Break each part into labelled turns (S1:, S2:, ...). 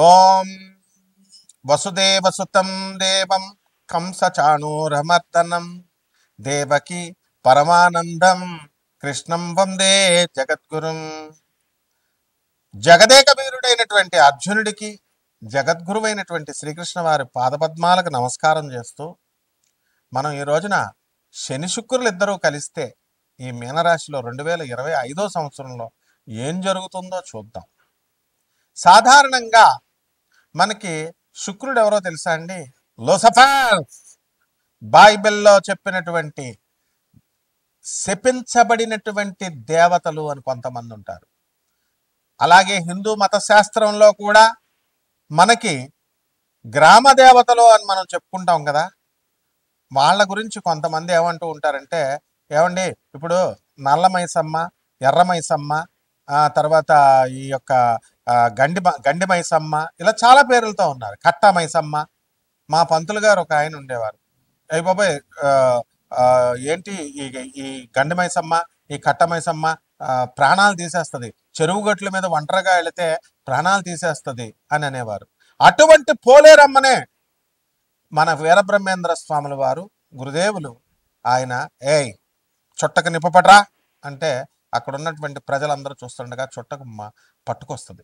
S1: ఓం వసుదేవసుతం దేవం కంసచాణూరమర్దనం దేవకి పరమానందం కృష్ణం వందే జగద్గురుం. జగదేక వీరుడైనటువంటి అర్జునుడికి జగద్గురువైనటువంటి శ్రీకృష్ణ వారి పాదపద్మాలకు నమస్కారం చేస్తూ మనం ఈ రోజున శని శుక్రులు ఇద్దరూ కలిస్తే ఈ మీనరాశిలో 2025 సంవత్సరంలో ఏం జరుగుతుందో చూద్దాం. సాధారణంగా మనకి శుక్రుడు ఎవరో తెలుసా అండి? లూసిఫర్. బైబిల్లో చెప్పినటువంటి శపించబడినటువంటి దేవతలు అని కొంతమంది ఉంటారు. అలాగే హిందూ మత శాస్త్రంలో కూడా మనకి గ్రామ దేవతలు అని మనం చెప్పుకుంటాం కదా. వాళ్ళ గురించి కొంతమంది ఏమంటూ ఉంటారంటే, ఏమండి ఇప్పుడు నల్ల మైసమ్మ, ఎర్ర మైసమ్మ, తర్వాత ఈ యొక్క గండి మైసమ్మ, ఇలా చాలా పేర్లతో ఉన్నారు. కట్ట మైసమ్మ. మా పంతులు గారు ఒక ఆయన ఉండేవారు. అయ్యి బాబాయ్, ఏంటి ఈ గండి మైసమ్మ, ఈ కట్ట మైసమ్మ ప్రాణాలు తీసేస్తుంది, చెరువు గట్ల మీద ఒంటరిగా వెళితే ప్రాణాలు తీసేస్తుంది అని అనేవారు. అటువంటి పోలేరమ్మనే మన వీరబ్రహ్మేంద్ర స్వాముల వారు గురుదేవులు ఆయన చుట్టకు నిప్పపడరా అంటే అక్కడ ఉన్నటువంటి ప్రజలందరూ చూస్తుండగా చుట్టకు పట్టుకొస్తుంది.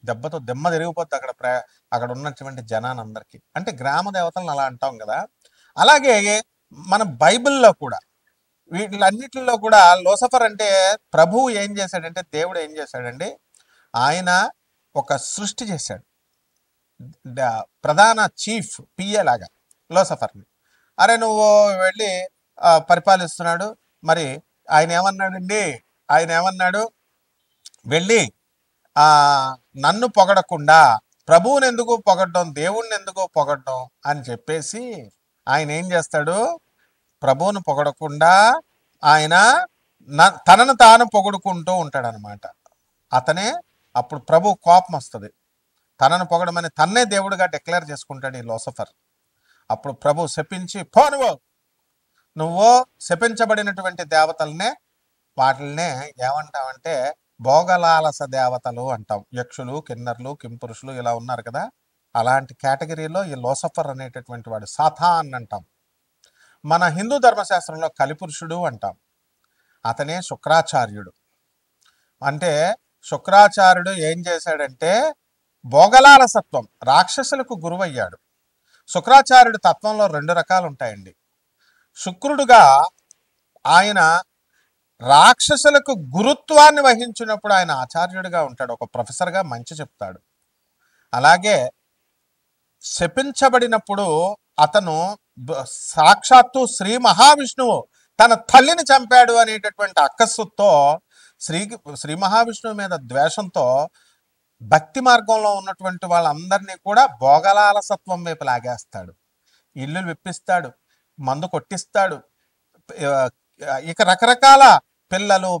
S1: దెబ్బతో దెమ్మ తిరిగిపోతుంది అక్కడ ఉన్నటువంటి జనానందరికీ. అంటే గ్రామ దేవతలను అలా అంటాం కదా. అలాగే మన బైబిల్లో కూడా వీటిలన్నిటిలో కూడా లూసిఫర్ అంటే ప్రభువు ఏం చేశాడంటే, దేవుడు ఏం చేశాడండి, ఆయన ఒక సృష్టి చేశాడు. ప్రధాన చీఫ్ పిఏ లాగా లూసిఫర్ని. అరే నువ్వు వెళ్ళి పరిపాలిస్తున్నాడు. మరి ఆయన ఏమన్నాడు, వెళ్ళి నన్ను పొగడకుండా ప్రభువుని ఎందుకు పొగడ్డం, దేవుణ్ణి ఎందుకు పొగడ్డం అని చెప్పేసి ఆయన ఏం చేస్తాడు, ప్రభువును పొగడకుండా ఆయన తనను తాను పొగుడుకుంటూ ఉంటాడు అనమాట. అతనే అప్పుడు ప్రభు కోపం వస్తుంది. తనను పొగడమని తన్నే దేవుడిగా డిక్లేర్ చేసుకుంటాడు ఈ లూసిఫర్. అప్పుడు ప్రభు శపించి, నువ్వు శపించబడినటువంటి దేవతలనే వాటిల్నే ఏమంటామంటే భోగలాలస దేవతలు అంటాం. యక్షులు, కిన్నర్లు, కింపురుషులు ఇలా ఉన్నారు కదా. అలాంటి కేటగిరీలో ఈ లూసిఫర్ అనేటటువంటి వాడు సాతాన్ అంటాం. మన హిందూ ధర్మశాస్త్రంలో కలిపురుషుడు అంటాం. అతనే శుక్రాచార్యుడు. అంటే శుక్రాచార్యుడు ఏం చేశాడంటే భోగలాలసత్వం, రాక్షసులకు గురువయ్యాడు. శుక్రాచార్యుడి తత్వంలో 2 రకాలు ఉంటాయండి. శుక్రుడుగా ఆయన రాక్షసులకు గురుత్వాన్ని వహించినప్పుడు ఆయన ఆచార్యుడిగా ఉంటాడు, ఒక ప్రొఫెసర్గా మంచి చెప్తాడు. అలాగే శపించబడినప్పుడు అతను సాక్షాత్తు శ్రీ మహావిష్ణువు తన తల్లిని చంపాడు అనేటటువంటి అక్కస్సుతో శ్రీ మహావిష్ణువు మీద ద్వేషంతో భక్తి మార్గంలో ఉన్నటువంటి వాళ్ళందరినీ కూడా భోగలాలసత్వం వైపు లాగేస్తాడు. ఇల్లు విప్పిస్తాడు, మందు కొట్టిస్తాడు, ఇక రకరకాల పిల్లలు,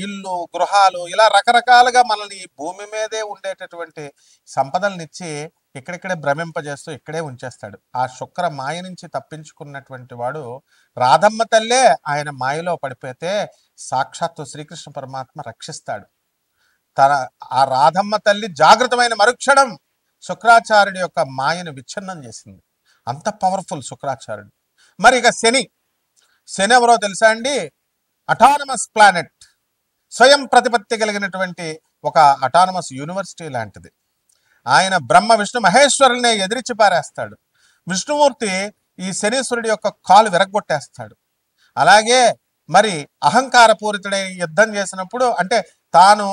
S1: ఇల్లు, గృహాలు, ఇలా రకరకాలుగా మనల్ని ఈ భూమి మీదే ఉండేటటువంటి సంపదలనిచ్చి ఇక్కడిక్కడే భ్రమింపజేస్తూ ఇక్కడే ఉంచేస్తాడు. ఆ శుక్ర మాయ నుంచి తప్పించుకున్నటువంటి వాడు రాధమ్మ తల్లే ఆయన మాయలో పడిపోతే సాక్షాత్తు శ్రీకృష్ణ పరమాత్మ రక్షిస్తాడు. ఆ రాధమ్మ తల్లి జాగృతమైన మరుక్షణం శుక్రాచార్యుడి యొక్క మాయను విచ్ఛిన్నం చేసింది. అంత పవర్ఫుల్ శుక్రాచార్యుడు. మరి ఇక శని ఎవరో తెలుసా అండి? అటానమస్ ప్లానెట్, స్వయం ప్రతిపత్తి కలిగినటువంటి ఒక అటానమస్ యూనివర్సిటీ లాంటిది. ఆయన బ్రహ్మ విష్ణు మహేశ్వరుల్ని ఎదిరించి పారేస్తాడు. విష్ణుమూర్తి ఈ శనీశ్వరుడి యొక్క కాలు విరగొట్టేస్తాడు. అలాగే మరి అహంకారపూరితుడై యుద్ధం చేసినప్పుడు, అంటే తాను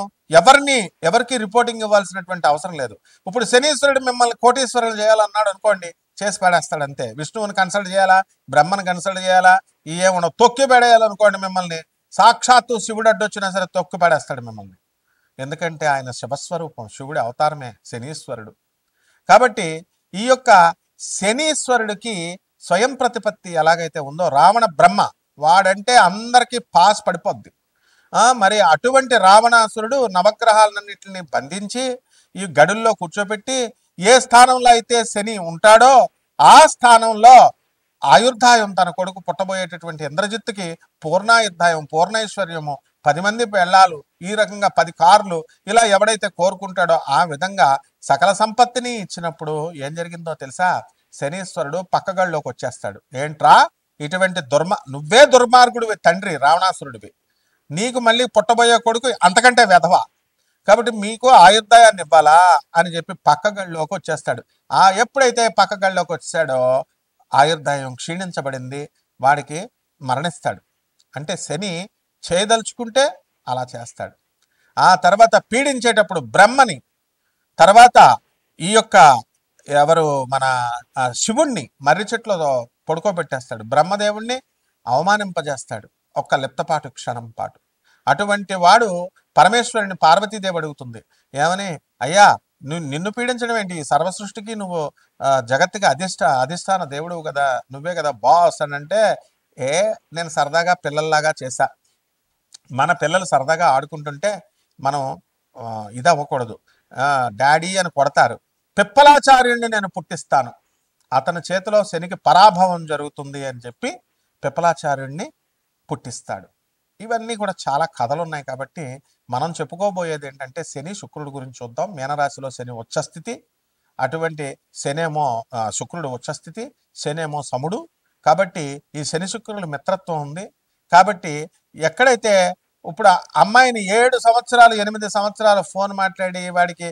S1: ఎవరికి రిపోర్టింగ్ ఇవ్వాల్సినటువంటి అవసరం లేదు. ఇప్పుడు శనీశ్వరుడు మిమ్మల్ని కోటీశ్వరులు చేయాలన్నాడు అనుకోండి, చేసి పడేస్తాడు అంతే. విష్ణువుని కన్సల్ట్ చేయాలా, బ్రహ్మను కన్సల్ట్ చేయాలా, ఏమన్నా తొక్కి పడేయాలనుకోండి మిమ్మల్ని, సాక్షాత్తు శివుడు అడ్డొచ్చినా సరే తొక్కి పడేస్తాడు మిమ్మల్ని. ఎందుకంటే ఆయన శివస్వరూపం, శివుడి అవతారమే శనీశ్వరుడు. కాబట్టి ఈ యొక్క శనీశ్వరుడికి స్వయం ప్రతిపత్తి ఎలాగైతే ఉందో, రావణ బ్రహ్మ వాడంటే అందరికీ పాస్ పడిపోద్ది. మరి అటువంటి రావణాసురుడు నవగ్రహాలన్నింటినీ బంధించి ఈ గడుల్లో కూర్చోబెట్టి ఏ స్థానంలో అయితే శని ఉంటాడో ఆ స్థానంలో ఆయుర్దాయం తన కొడుకు పుట్టబోయేటటువంటి ఇంద్రజిత్తుకి పూర్ణాయుర్దాయం, పూర్ణైశ్వర్యము 10 మంది పెళ్ళాలు, ఈ రకంగా 10 కార్లు, ఇలా ఎవడైతే కోరుకుంటాడో ఆ విధంగా సకల సంపత్తిని ఇచ్చినప్పుడు ఏం జరిగిందో తెలుసా? శనీశ్వరుడు పక్కగళ్ళలోకి వచ్చేస్తాడు. ఏంట్రా ఇటువంటి నువ్వే దుర్మార్గుడివి తండ్రి, రావణాసురుడివి, నీకు మళ్ళీ పుట్టబోయే కొడుకు అంతకంటే వెధవ, కాబట్టి మీకు ఆయుర్దాయాన్ని ఇవ్వాలా అని చెప్పి పక్కగళ్ళలోకి వచ్చేస్తాడు. ఎప్పుడైతే పక్కగళ్ళలోకి వచ్చాడో ఆయుర్దాయం క్షీణించబడింది, వాడికి మరణిస్తాడు. అంటే శని చేయదలుచుకుంటే అలా చేస్తాడు. ఆ తర్వాత పీడించేటప్పుడు బ్రహ్మని, తర్వాత ఈ యొక్క ఎవరు మన శివుణ్ణి మర్రి చెట్లో పడుకోబెట్టేస్తాడు. బ్రహ్మదేవుణ్ణి అవమానింపజేస్తాడు ఒక్క లిప్తపాటు క్షణం పాటు. అటువంటి వాడు పరమేశ్వరుని పార్వతీదేవి అడుగుతుంది ఏమని, అయ్యా నిన్ను పీడించడం ఏంటి? సర్వ సృష్టికి నువ్వు జగత్తుకి అధిష్టాన దేవుడువు కదా, నువ్వే కదా బాస్ అని అంటే, నేను సరదాగా పిల్లల్లాగా చేశా, మన పిల్లలు సరదాగా ఆడుకుంటుంటే మనం ఇది అవ్వకూడదు, డాడీ అని కొడతారు, పిప్పలాచార్యుడిని నేను పుట్టిస్తాను, అతని చేతిలో శనికి పరాభవం జరుగుతుంది అని చెప్పి పిప్పలాచార్యుడిని పుట్టిస్తాడు. ఇవన్నీ కూడా చాలా కథలు ఉన్నాయి. కాబట్టి మనం చెప్పుకోబోయేది ఏంటంటే శని శుక్రుడు గురించి చూద్దాం. మీనరాశిలో శని ఉచ్చస్థితి, అటువంటి శనేమో శుక్రుడు ఉచ్చస్థితి, శనేమో సముడు. కాబట్టి ఈ శని శుక్రుల మిత్రత్వం ఉంది. కాబట్టి ఎక్కడైతే ఇప్పుడు అమ్మాయిని 7 సంవత్సరాలు 8 సంవత్సరాలు ఫోన్ మాట్లాడి వాడికి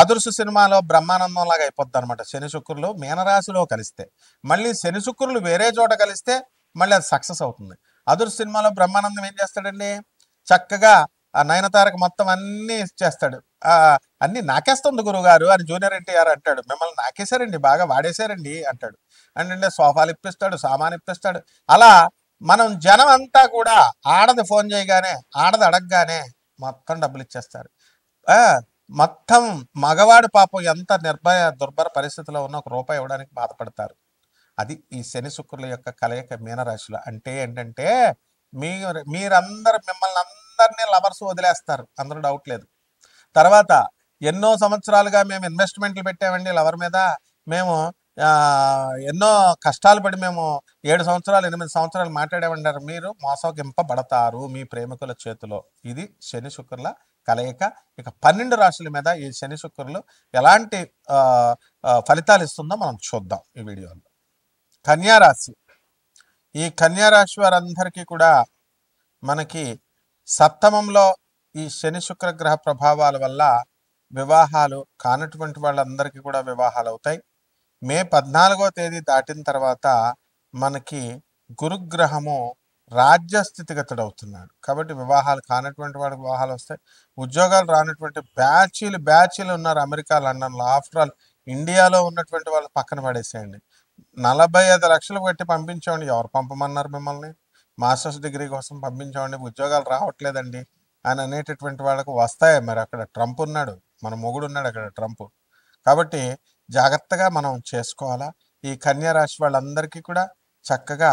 S1: అదుర్సు సినిమాలో బ్రహ్మానందం లాగా అయిపోద్ది అనమాట. శని శుక్రులు మీనరాశిలో కలిస్తే, మళ్ళీ శని శుక్రులు వేరే చోట కలిస్తే మళ్ళీ అది సక్సెస్ అవుతుంది. అదుర్సు సినిమాలో బ్రహ్మానందం ఏం చేస్తాడండి, చక్కగా ఆ నయనతారకు మొత్తం అన్నీ చేస్తాడు. అన్నీ నాకేస్తుంది గురుగారు అని జూనియర్ ఎన్టీఆర్ అంటాడు, మిమ్మల్ని నాకేశారండి, బాగా వాడేశారండి అంటాడు. అంటే సోఫాలు ఇప్పిస్తాడు, సామాన్ ఇప్పిస్తాడు. అలా మనం జనం అంతా కూడా ఆడది ఫోన్ చేయగానే, ఆడది అడగగానే మొత్తం డబ్బులు ఇచ్చేస్తారు. మొత్తం మగవాడు పాపం ఎంత దుర్భర పరిస్థితిలో ఉన్న ఒక రూపాయి ఇవ్వడానికి బాధపడతారు. అది ఈ శని శుక్రుల యొక్క కలయిక మీనరాశిలో. అంటే ఏంటంటే మీరందరూ మిమ్మల్ని అందరినీ లవర్స్ వదిలేస్తారు, అందరూ డౌట్ లేదు. తర్వాత ఎన్నో సంవత్సరాలుగా మేము ఇన్వెస్ట్మెంట్లు పెట్టామండి లవర్ మీద, మేము ఎన్నో కష్టాలు పడి మేము 7 సంవత్సరాలు 8 సంవత్సరాలు మాట్లాడామంటారు, మీరు మోసగింపబడతారు మీ ప్రేమికుల చేతిలో. ఇది శని శుక్రుల కలయిక. ఇక 12 రాశుల మీద ఈ శని శుక్రులు ఎలాంటి ఫలితాలు ఇస్తుందో మనం చూద్దాం ఈ వీడియోలో. కన్యారాశి. ఈ కన్యారాశి వారందరికీ కూడా మనకి సప్తమంలో ఈ శని శుక్ర గ్రహ ప్రభావాల వల్ల వివాహాలు కానటువంటి వాళ్ళందరికీ కూడా వివాహాలు అవుతాయి. మే 14వ తేదీ దాటిన తర్వాత మనకి గురుగ్రహము రాజ్యస్థితిగతుడు అవుతున్నాడు. కాబట్టి వివాహాలు కానటువంటి వాడికి వివాహాలు వస్తాయి. ఉద్యోగాలు రానటువంటి బ్యాచీలు ఉన్నారు అమెరికా, లండన్లో. ఆఫ్టర్ ఆల్ ఇండియాలో ఉన్నటువంటి వాళ్ళు పక్కన పడేసేయండి. 45 లక్షలు పెట్టి పంపించామండి, ఎవరు పంపమన్నారు మిమ్మల్ని? మాస్టర్స్ డిగ్రీ కోసం పంపించామండి, ఉద్యోగాలు రావట్లేదండి అని అనేటటువంటి వాళ్ళకు వస్తాయి. మరి అక్కడ ట్రంప్ ఉన్నాడు, మన మొగుడు ఉన్నాడు అక్కడ ట్రంప్. కాబట్టి జాగ్రత్తగా మనం చేసుకోవాలా. ఈ కన్యా రాశి వాళ్ళందరికీ కూడా చక్కగా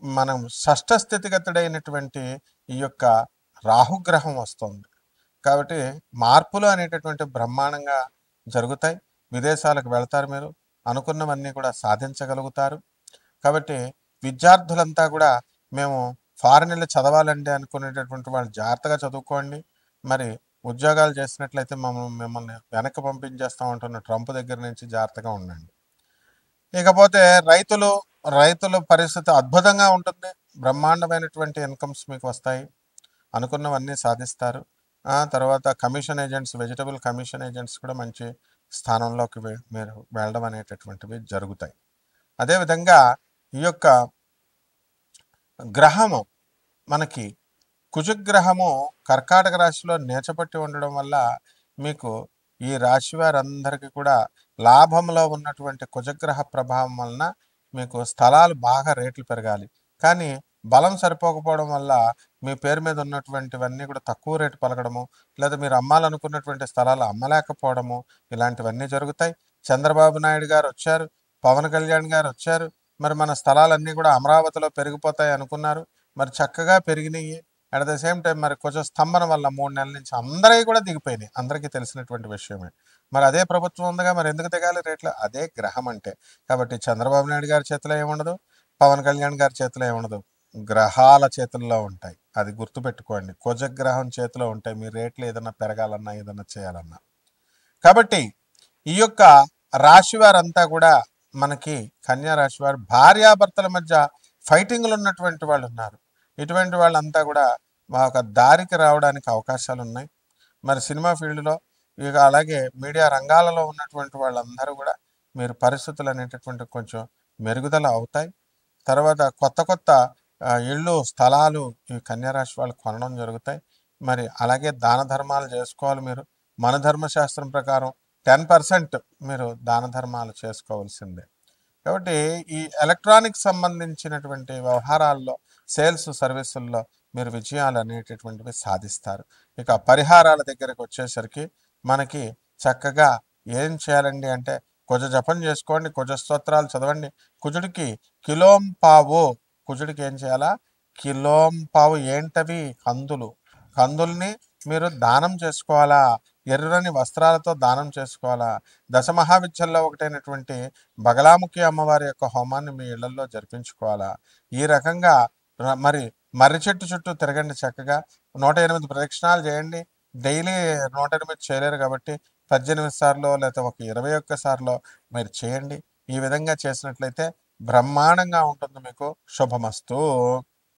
S1: మనం షష్ఠ స్థితిగతుడైనటువంటి ఈ యొక్క రాహుగ్రహం వస్తుంది. కాబట్టి మార్పులు అనేటటువంటి బ్రహ్మాండంగా జరుగుతాయి. విదేశాలకు వెళ్తారు, మీరు అనుకున్నవన్నీ కూడా సాధించగలుగుతారు. కాబట్టి విద్యార్థులంతా కూడా మేము ఫారెన్ వెళ్ళి చదవాలండి అనుకునేటటువంటి వాళ్ళు జాగ్రత్తగా చదువుకోండి. మరి ఉద్యోగాలు చేసినట్లయితే మిమ్మల్ని వెనక్కి పంపించేస్తాం అంటున్న ట్రంప్ దగ్గర నుంచి జాగ్రత్తగా ఉండండి. ఇకపోతే రైతుల పరిస్థితి అద్భుతంగా ఉంటుంది. బ్రహ్మాండమైనటువంటి ఇన్కమ్స్ మీకు వస్తాయి, అనుకున్నవన్నీ సాధిస్తారు. తర్వాత commission agents, vegetable commission agents కూడా మంచి స్థానంలోకి మీరు వెళ్ళడం అనేటటువంటివి జరుగుతాయి. అదేవిధంగా ఈ యొక్క గ్రహము మనకి కుజగ్రహము కర్కాటక రాశిలో నేచపట్టి ఉండడం వల్ల మీకు ఈ రాశి వారందరికీ కూడా లాభంలో ఉన్నటువంటి కుజగ్రహ ప్రభావం వలన మీకు స్థలాలు బాగా రేట్లు పెరగాలి. కానీ బలం సరిపోకపోవడం వల్ల మీ పేరు మీద ఉన్నటువంటివన్నీ కూడా తక్కువ రేటు పలకడము, లేదా మీరు అమ్మాలనుకున్నటువంటి స్థలాలు అమ్మలేకపోవడము, ఇలాంటివన్నీ జరుగుతాయి. చంద్రబాబు నాయుడు గారు వచ్చారు, పవన్ కళ్యాణ్ గారు వచ్చారు, మరి మన స్థలాలన్నీ కూడా అమరావతిలో పెరిగిపోతాయి అనుకున్నారు, మరి చక్కగా పెరిగినాయి. అట్ ద సేమ్ టైం మరి కొంచెం స్తంభన వల్ల 3 నెలల నుంచి అందరికీ కూడా దిగిపోయినాయి, అందరికీ తెలిసినటువంటి విషయమే. మరి అదే ప్రభుత్వం ఉందిగా, మరి ఎందుకు దిగాలి రేట్లు? అదే గ్రహం అంటే. కాబట్టి చంద్రబాబు నాయుడు గారి చేతిలో ఏముండదు, పవన్ కళ్యాణ్ గారి చేతిలో ఏముండదు, గ్రహాల చేతుల్లో ఉంటాయి. అది గుర్తుపెట్టుకోండి. కుజగ్రహం చేతిలో ఉంటే మీ రేట్లు ఏదైనా పెరగాలన్నా ఏదైనా చేయాలన్నా. కాబట్టి ఈ యొక్క రాశి వారంతా కూడా మనకి కన్యా రాశి వారు భార్యాభర్తల మధ్య ఫైటింగ్లు ఉన్నటువంటి వాళ్ళు ఉన్నారు. ఇటువంటి వాళ్ళంతా కూడా మా ఒక దారికి రావడానికి అవకాశాలు ఉన్నాయి. మరి సినిమా ఫీల్డ్లో ఇక అలాగే మీడియా రంగాలలో ఉన్నటువంటి వాళ్ళందరూ కూడా మీరు పరిస్థితులు అనేటటువంటి కొంచెం మెరుగుదల అవుతాయి. తర్వాత కొత్త కొత్త ఇళ్ళు స్థలాలు ఈ కన్యా రాశి వాళ్ళు కొనడం జరుగుతాయి. మరి అలాగే దాన ధర్మాలు చేసుకోవాలి. మీరు మన ధర్మశాస్త్రం ప్రకారం 10% మీరు దాన ధర్మాలు చేసుకోవాల్సిందే. కాబట్టి ఈ ఎలక్ట్రానిక్స్ సంబంధించినటువంటి వ్యవహారాల్లో సేల్స్ సర్వీసుల్లో మీరు విజయాలు అనేటటువంటివి సాధిస్తారు. ఇక పరిహారాల దగ్గరకు వచ్చేసరికి మనకి చక్కగా ఏం చేయాలండి అంటే కుజ జపం చేసుకోండి, కుజ స్తోత్రాలు చదవండి. కుజుడికి కిలోంపావు, కుజుడికి ఏం చేయాలా, కిలోంపావు ఏంటవి, కందులు, కందుల్ని మీరు దానం చేసుకోవాలా. ఎర్రని వస్త్రాలతో దానం చేసుకోవాలా. దశమహావిద్యల్లో ఒకటైనటువంటి బగలాముఖి అమ్మవారి యొక్క హోమాన్ని మీ ఇళ్లలో జరిపించుకోవాలా. ఈ రకంగా మరి మర్రి చెట్టు చుట్టూ తిరగండి చక్కగా. 108 ప్రదక్షిణాలు చేయండి. డైలీ 108 చేయలేరు కాబట్టి 18 సార్లు లేకపోతే ఒక 21 సార్లు మీరు చేయండి. ఈ విధంగా చేసినట్లయితే బ్రహ్మాండంగా ఉంటుంది. మీకు శుభమస్తు.